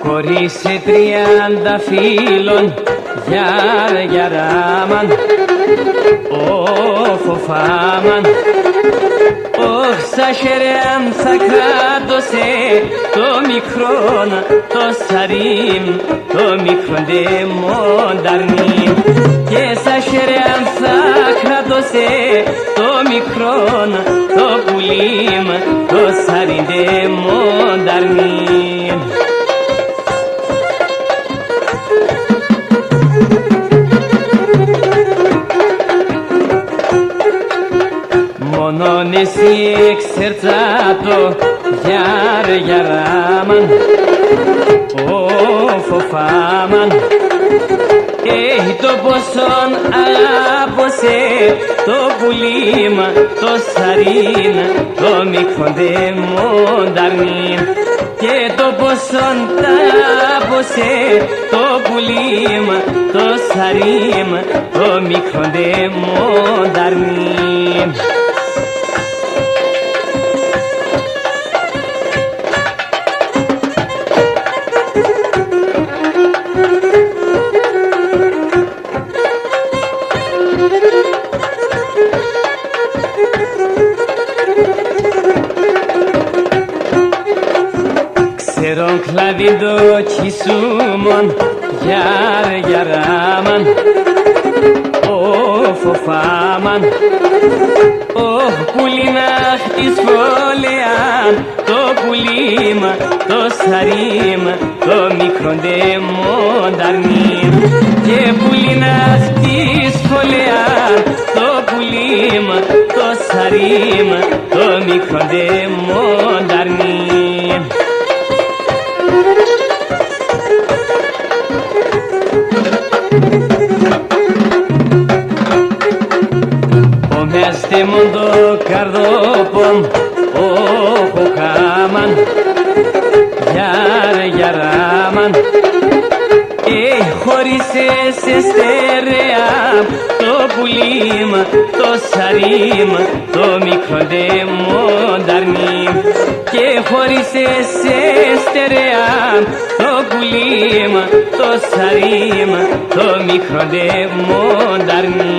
Χωρίσε 30 φίλων γιαράμαν, φοφάμαν. Ωχ, σα χερέμ θα κράτωσε το μικρόν, το σαρίμ, το μικρόν δε μονταρνίμ. Και σα χερέμ θα κράτωσε το μικρόν, το πουλίμ, το σαρίμ δε μονταρνίμ. Μόνον εσύ εξερτάτο γιαράμαν, φοφάμαν. Το ποσόν αγάπωσε το πουλίμα, το σαρίν, το μικρόν δε μονταρνίν. Και το ποσόν αγάπωσε το πουλίμα, το σαρίν, το μικρόν δε μονταρνίν. Ξέρον κλαβίντο κισούμον γιαράμαν, φοφάμαν. Πουλίναχ της φόλεαν, το πουλίμα, το σαρίμα, το μικρόν δε μονταρνίν. Και πουλίναχ της φόλεαν, το πουλίμα, το σαρίμα, το μικρόν δε μονταρνίν. Μες μοντο καρδόπον, χάμαν, γιαράμαν. Χωρίσε σε στερεά το πουλίμα, το σαρίμα, το μικρόν δε μονταρνίμ. Και χωρίσε σε στερεά το πουλίμα, το σαρίμα, το μικρόν δε μονταρνίμ.